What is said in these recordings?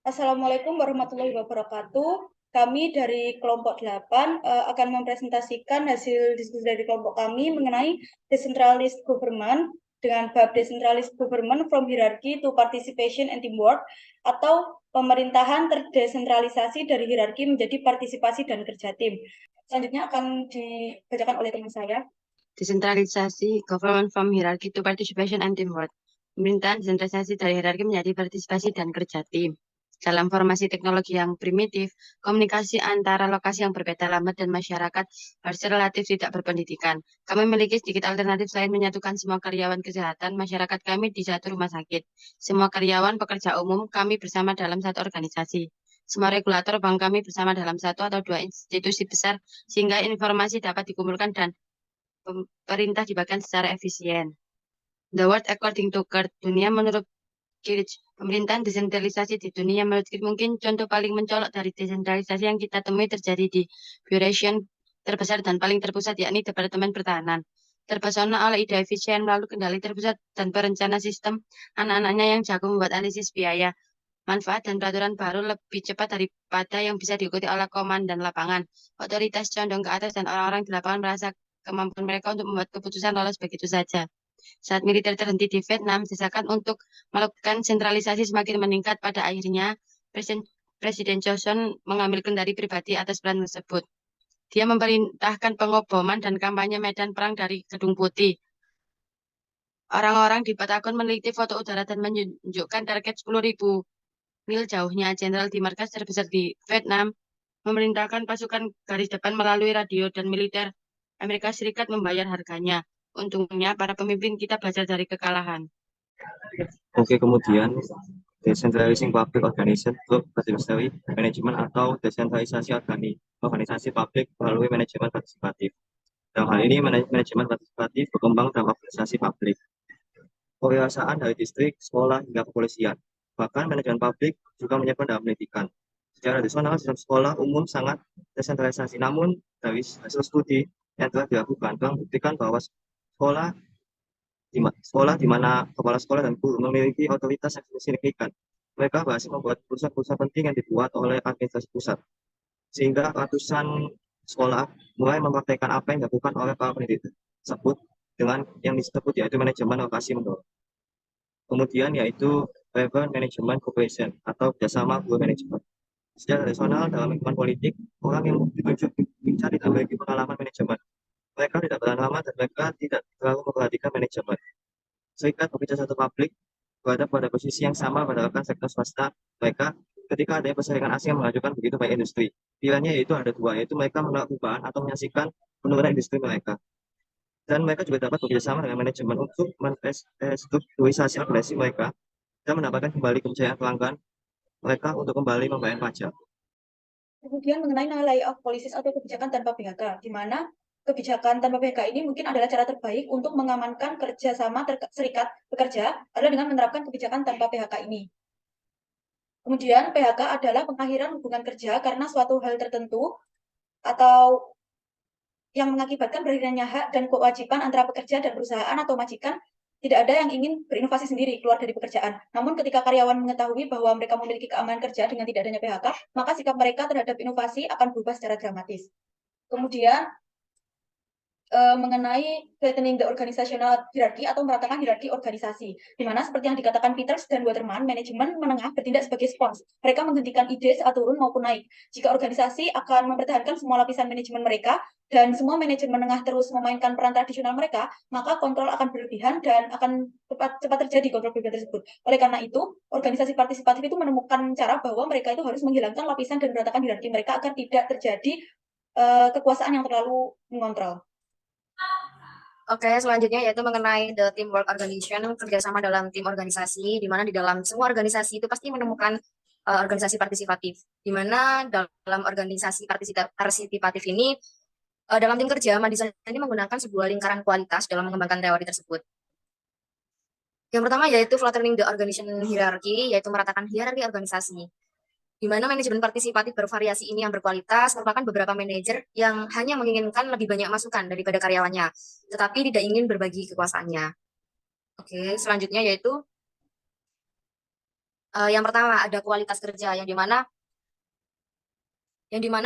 Assalamualaikum warahmatullahi wabarakatuh. Kami dari kelompok 8 akan mempresentasikan hasil diskusi dari kelompok kami mengenai decentralized government dengan bab decentralized government from hierarchy to participation and teamwork, atau pemerintahan terdesentralisasi dari hierarki menjadi partisipasi dan kerja tim. Selanjutnya akan dibacakan oleh teman saya. Desentralisasi government from hierarchy to participation and teamwork. Pemerintahan desentralisasi dari hierarki menjadi partisipasi dan kerja tim. Dalam formasi teknologi yang primitif, komunikasi antara lokasi yang berbeda lambat dan masyarakat harus relatif tidak berpendidikan. Kami memiliki sedikit alternatif selain menyatukan semua karyawan kesehatan masyarakat kami di satu rumah sakit. Semua karyawan pekerja umum kami bersama dalam satu organisasi. Semua regulator bank kami bersama dalam satu atau dua institusi besar sehingga informasi dapat dikumpulkan dan pemerintah dibagikan secara efisien. The world according to Kurt, dunia menurut Kirch. Pemerintahan desentralisasi di dunia menurut Kirch mungkin contoh paling mencolok dari desentralisasi yang kita temui terjadi di Eurasian terbesar dan paling terpusat, yakni Departemen Pertahanan. Terpesona oleh ide efisien melalui kendali terpusat dan perencana sistem, anak-anaknya yang jago membuat analisis biaya, manfaat dan peraturan baru lebih cepat daripada yang bisa diikuti oleh komandan lapangan. Otoritas condong ke atas dan orang-orang di lapangan merasa kemampuan mereka untuk membuat keputusan lolos begitu saja. Saat militer terhenti di Vietnam, desakan untuk melakukan sentralisasi semakin meningkat. Pada akhirnya, Presiden Johnson mengambil kendali pribadi atas peran tersebut. Dia memerintahkan pengoboman dan kampanye medan perang dari Gedung Putih. Orang-orang di Pentagon meneliti foto udara dan menunjukkan target 10.000 mil jauhnya. Jenderal di markas terbesar di Vietnam memerintahkan pasukan garis depan melalui radio dan militer Amerika Serikat membayar harganya. Untungnya, para pemimpin kita belajar dari kekalahan. Oke, kemudian decentralizing public organization untuk participatory management atau desentralisasi organisasi publik melalui manajemen partisipatif. Dalam hal ini, manajemen partisipatif berkembang dalam organisasi publik. Kewirausahaan dari distrik, sekolah, hingga kepolisian. Bahkan manajemen publik juga menyebar dalam pendidikan. Secara tradisional, sistem sekolah umum sangat desentralisasi. Namun, dari hasil studi yang telah dilakukan, telah membuktikan bahwa sekolah di mana kepala sekolah dan guru memiliki otoritas yang signifikan. Mereka berhasil membuat pusat-pusat penting yang dibuat oleh administrasi pusat, sehingga ratusan sekolah mulai mempraktekkan apa yang dilakukan oleh para pendidik tersebut dengan yang disebut yaitu manajemen lokasi mendorong. Kemudian yaitu Revenue Management Cooperation atau kerjasama guru manajemen. Secara tradisional dalam lingkungan politik, orang yang ditunjuk mencari dan memiliki pengalaman manajemen. Mereka tidak bertahan lama dan mereka tidak terlalu memperhatikan manajemen. Serikat pekerja satu publik berada pada posisi yang sama pada rekan sektor swasta mereka ketika ada persaingan asing yang mengajukan begitu banyak industri. Pilihannya yaitu ada dua, yaitu mereka menolak perubahan atau menyaksikan penurunan industri mereka. Dan mereka juga dapat bekerjasama dengan manajemen untuk menstrukturisasi organisasi mereka dan mendapatkan kembali kepercayaan pelanggan mereka untuk kembali membayar pajak. Kemudian mengenai layoff policies atau kebijakan tanpa PHK, di mana kebijakan tanpa PHK ini mungkin adalah cara terbaik untuk mengamankan kerjasama serikat pekerja adalah dengan menerapkan kebijakan tanpa PHK ini. Kemudian PHK adalah pengakhiran hubungan kerja karena suatu hal tertentu atau yang mengakibatkan berakhirnya hak dan kewajiban antara pekerja dan perusahaan atau majikan. Tidak ada yang ingin berinovasi sendiri keluar dari pekerjaan. Namun ketika karyawan mengetahui bahwa mereka memiliki keamanan kerja dengan tidak adanya PHK, maka sikap mereka terhadap inovasi akan berubah secara dramatis. Kemudian mengenai flattening the organizational hierarchy atau meratakan hierarki organisasi, di mana seperti yang dikatakan Peters dan Waterman, manajemen menengah bertindak sebagai spons. Mereka menghentikan ide saat turun maupun naik. Jika organisasi akan mempertahankan semua lapisan manajemen mereka dan semua manajemen menengah terus memainkan peran tradisional mereka, maka kontrol akan berlebihan dan akan cepat terjadi kontrol berlebihan tersebut. Oleh karena itu, organisasi partisipatif itu menemukan cara bahwa mereka itu harus menghilangkan lapisan dan meratakan hierarki mereka agar tidak terjadi kekuasaan yang terlalu mengontrol. Oke, selanjutnya yaitu mengenai the teamwork organization, kerjasama dalam tim organisasi, di mana di dalam semua organisasi itu pasti menemukan organisasi partisipatif, di mana dalam organisasi partisipatif ini, dalam tim kerja, desain ini menggunakan sebuah lingkaran kualitas dalam mengembangkan teori tersebut. Yang pertama yaitu flattening the organization hierarchy, yaitu meratakan hierarki organisasi. Di mana manajemen partisipatif bervariasi ini yang berkualitas merupakan beberapa manajer yang hanya menginginkan lebih banyak masukan daripada karyawannya, tetapi tidak ingin berbagi kekuasaannya. Oke, selanjutnya yaitu Yang pertama ada kualitas kerja, yang dimana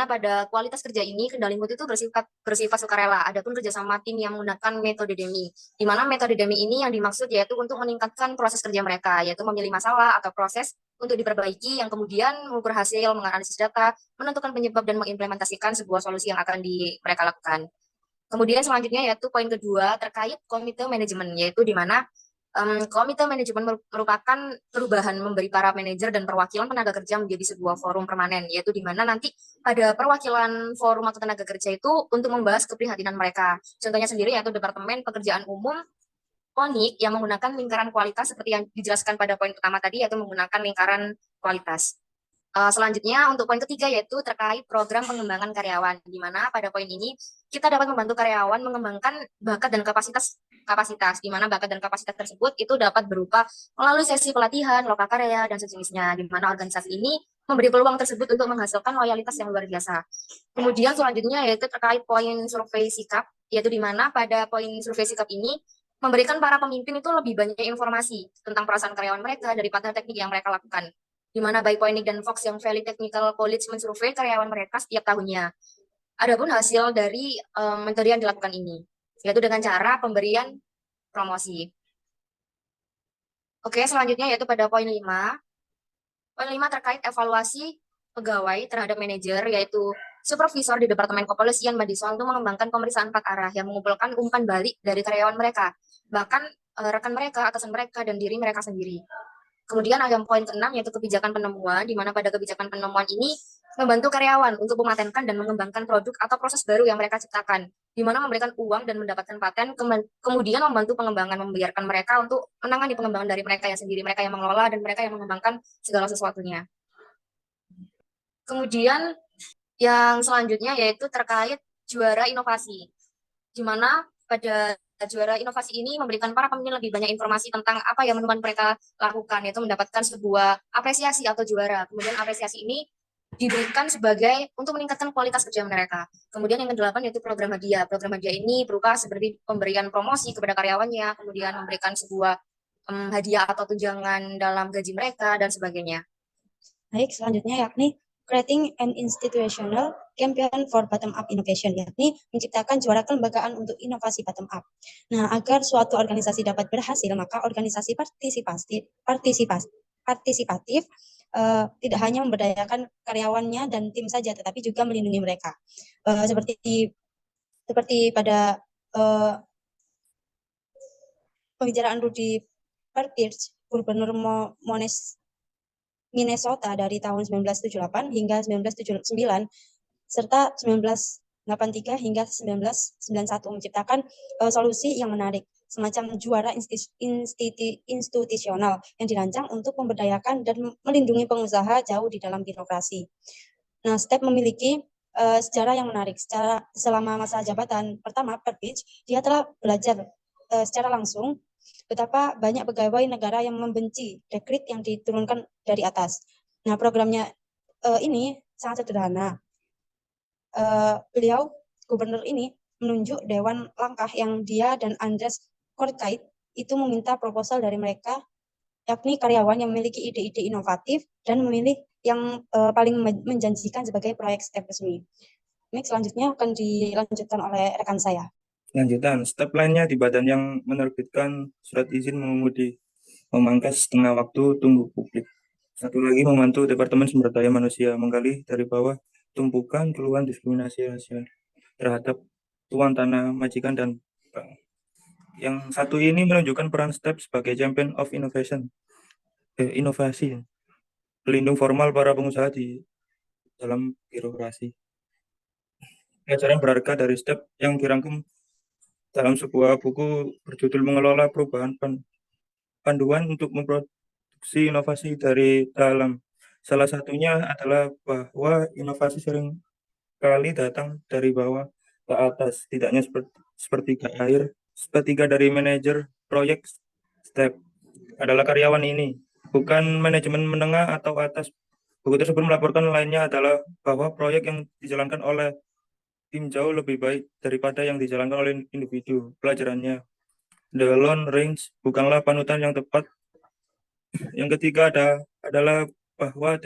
pada kualitas kerja ini kendali mutu itu bersifat sukarela. Adapun kerjasama tim yang menggunakan metode DEMI, di mana metode DEMI ini yang dimaksud yaitu untuk meningkatkan proses kerja mereka, yaitu memilih masalah atau proses untuk diperbaiki, yang kemudian mengukur hasil, menganalisis data, menentukan penyebab dan mengimplementasikan sebuah solusi yang akan mereka lakukan. Kemudian selanjutnya yaitu poin kedua terkait komite manajemen, yaitu di mana komite manajemen merupakan perubahan memberi para manajer dan perwakilan tenaga kerja menjadi sebuah forum permanen, yaitu di mana nanti pada perwakilan forum atau tenaga kerja itu untuk membahas keprihatinan mereka. Contohnya sendiri yaitu Departemen Pekerjaan Umum KONIK yang menggunakan lingkaran kualitas seperti yang dijelaskan pada poin pertama tadi, yaitu menggunakan lingkaran kualitas. Selanjutnya untuk poin ketiga yaitu terkait program pengembangan karyawan, di mana pada poin ini kita dapat membantu karyawan mengembangkan bakat dan kapasitas, di mana bakat dan kapasitas tersebut itu dapat berupa melalui sesi pelatihan, lokakarya, dan sejenisnya, di mana organisasi ini memberi peluang tersebut untuk menghasilkan loyalitas yang luar biasa. Kemudian selanjutnya yaitu terkait poin survei sikap, yaitu di mana pada poin survei sikap ini memberikan para pemimpin itu lebih banyak informasi tentang perasaan karyawan mereka daripada teknik yang mereka lakukan, di mana baik Poinik dan Fox yang Valley Technical College mensurvei karyawan mereka setiap tahunnya. Adapun hasil dari metode yang dilakukan ini, yaitu dengan cara pemberian promosi. Oke, selanjutnya yaitu pada poin 5. Poin 5 terkait evaluasi pegawai terhadap manajer, yaitu supervisor di Departemen Kepolisian Madison untuk mengembangkan pemeriksaan 4 arah yang mengumpulkan umpan balik dari karyawan mereka, bahkan rekan mereka, atasan mereka, dan diri mereka sendiri. Kemudian ada poin ke-6 yaitu kebijakan penemuan, di mana pada kebijakan penemuan ini membantu karyawan untuk mematenkan dan mengembangkan produk atau proses baru yang mereka ciptakan, di mana memberikan uang dan mendapatkan paten, kemudian membantu pengembangan, membiarkan mereka untuk menangani pengembangan dari mereka yang sendiri, mereka yang mengelola dan mereka yang mengembangkan segala sesuatunya. Kemudian yang selanjutnya yaitu terkait juara inovasi, di mana pada juara inovasi ini memberikan para pemimpin lebih banyak informasi tentang apa yang mereka lakukan, yaitu mendapatkan sebuah apresiasi atau juara. Kemudian apresiasi ini diberikan sebagai untuk meningkatkan kualitas kerja mereka. Kemudian yang ke-8 yaitu program hadiah. Program hadiah ini berupa seperti pemberian promosi kepada karyawannya, kemudian memberikan sebuah hadiah atau tunjangan dalam gaji mereka, dan sebagainya. Baik, selanjutnya yakni Creating an Institutional Champion for Bottom-up Innovation, yakni menciptakan juara kelembagaan untuk inovasi bottom-up. Nah, agar suatu organisasi dapat berhasil, maka organisasi partisipatif tidak hanya memberdayakan karyawannya dan tim saja, tetapi juga melindungi mereka. Seperti pada pembicaraan Rudy Pepperch, Gubernur Minnesota dari tahun 1978 hingga 1979 serta 1983 hingga 1991 menciptakan solusi yang menarik, semacam juara institusional yang dirancang untuk memberdayakan dan melindungi pengusaha jauh di dalam birokrasi. Nah, STEP memiliki sejarah yang menarik. Selama masa jabatan pertama Pepperch, dia telah belajar secara langsung betapa banyak pegawai negara yang membenci dekret yang diturunkan dari atas. Nah, programnya ini sangat sederhana. Beliau, gubernur ini, menunjuk dewan langkah yang dia dan Andres Kortkait itu meminta proposal dari mereka, yakni karyawan yang memiliki ide-ide inovatif dan memilih yang paling menjanjikan sebagai proyek STEP resmi. Baik, selanjutnya akan dilanjutkan oleh rekan saya. Lanjutan, step lainnya di badan yang menerbitkan surat izin mengemudi, memangkas setengah waktu tunggu publik. Satu lagi, membantu Departemen Sumber Daya Manusia menggali dari bawah tumpukan keluhan diskriminasi rasial terhadap tuan tanah, majikan, dan bank. Yang satu ini menunjukkan peran STEP sebagai champion of inovasi, pelindung formal para pengusaha di dalam birokrasi. Pelajaran berharga dari STEP yang dirangkum dalam sebuah buku berjudul Mengelola Perubahan, Panduan untuk Memproduksi Inovasi dari Dalam. Salah satunya adalah bahwa inovasi sering kali datang dari bawah ke atas, tidaknya sepertiga air. Sepertiga dari manajer proyek STEP adalah karyawan ini, bukan manajemen menengah atau atas. Buku tersebut melaporkan lainnya adalah bahwa proyek yang dijalankan oleh tim jauh lebih baik daripada yang dijalankan oleh individu. Pelajarannya, the lone range bukanlah panutan yang tepat. Yang ketiga, ada adalah bahwa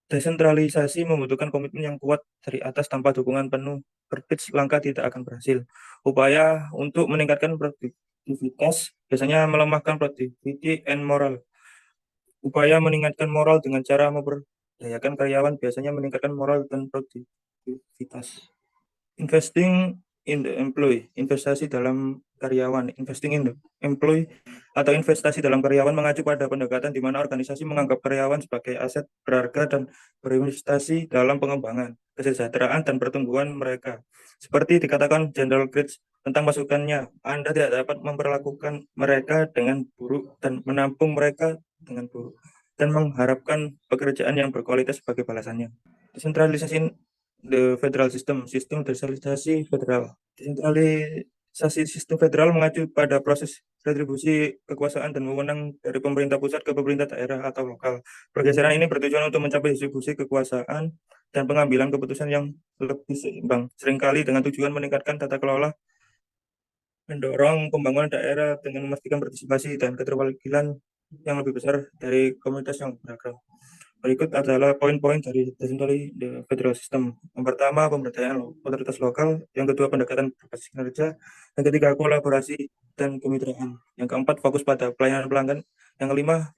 desentralisasi membutuhkan komitmen yang kuat dari atas. Tanpa dukungan penuh Perbridge, langkah tidak akan berhasil. Upaya untuk meningkatkan produktivitas biasanya melemahkan productivity and moral. Upaya meningkatkan moral dengan cara memberdayakan karyawan biasanya meningkatkan moral dan produktivitas. Investing in the employee, investasi dalam karyawan. Investing in the employee atau investasi dalam karyawan mengacu pada pendekatan di mana organisasi menganggap karyawan sebagai aset berharga dan berinvestasi dalam pengembangan, kesejahteraan, dan pertumbuhan mereka. Seperti dikatakan General Gates tentang masukannya, Anda tidak dapat memperlakukan mereka dengan buruk dan menampung mereka dengan buruk, dan mengharapkan pekerjaan yang berkualitas sebagai balasannya. Desentralisasi the federal system, sistem desentralisasi federal. Desentralisasi sistem federal mengacu pada proses retribusi kekuasaan dan wewenang dari pemerintah pusat ke pemerintah daerah atau lokal. Pergeseran ini bertujuan untuk mencapai distribusi kekuasaan dan pengambilan keputusan yang lebih seimbang, seringkali dengan tujuan meningkatkan tata kelola, mendorong pembangunan daerah dengan memastikan partisipasi dan keterwakilan yang lebih besar dari komunitas yang beragam. Berikut adalah poin-poin dari decentralized federal system. Yang pertama, pemberdayaan otoritas lokal. Yang kedua, pendekatan berbasis kinerja. Yang ketiga, kolaborasi dan kemitraan. Yang keempat, fokus pada pelayanan pelanggan. Yang kelima,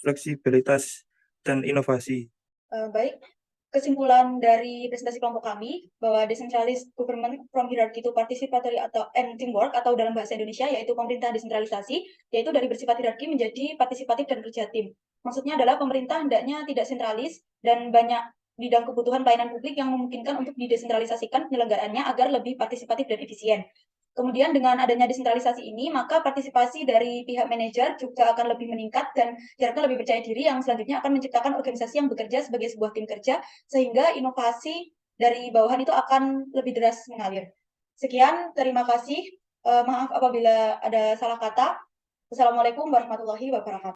fleksibilitas dan inovasi. Baik, kesimpulan dari presentasi kelompok kami bahwa decentralized government from hierarchy to participatory and teamwork, atau dalam bahasa Indonesia yaitu pemerintah desentralisasi, yaitu dari bersifat hierarki menjadi partisipatif dan kerja tim. Maksudnya adalah pemerintah hendaknya tidak sentralis dan banyak bidang kebutuhan pelayanan publik yang memungkinkan untuk didesentralisasikan penyelenggaraannya agar lebih partisipatif dan efisien. Kemudian dengan adanya desentralisasi ini, maka partisipasi dari pihak manajer juga akan lebih meningkat dan diharapkan lebih percaya diri, yang selanjutnya akan menciptakan organisasi yang bekerja sebagai sebuah tim kerja, sehingga inovasi dari bawahan itu akan lebih deras mengalir. Sekian, terima kasih. Maaf apabila ada salah kata. Wassalamualaikum warahmatullahi wabarakatuh.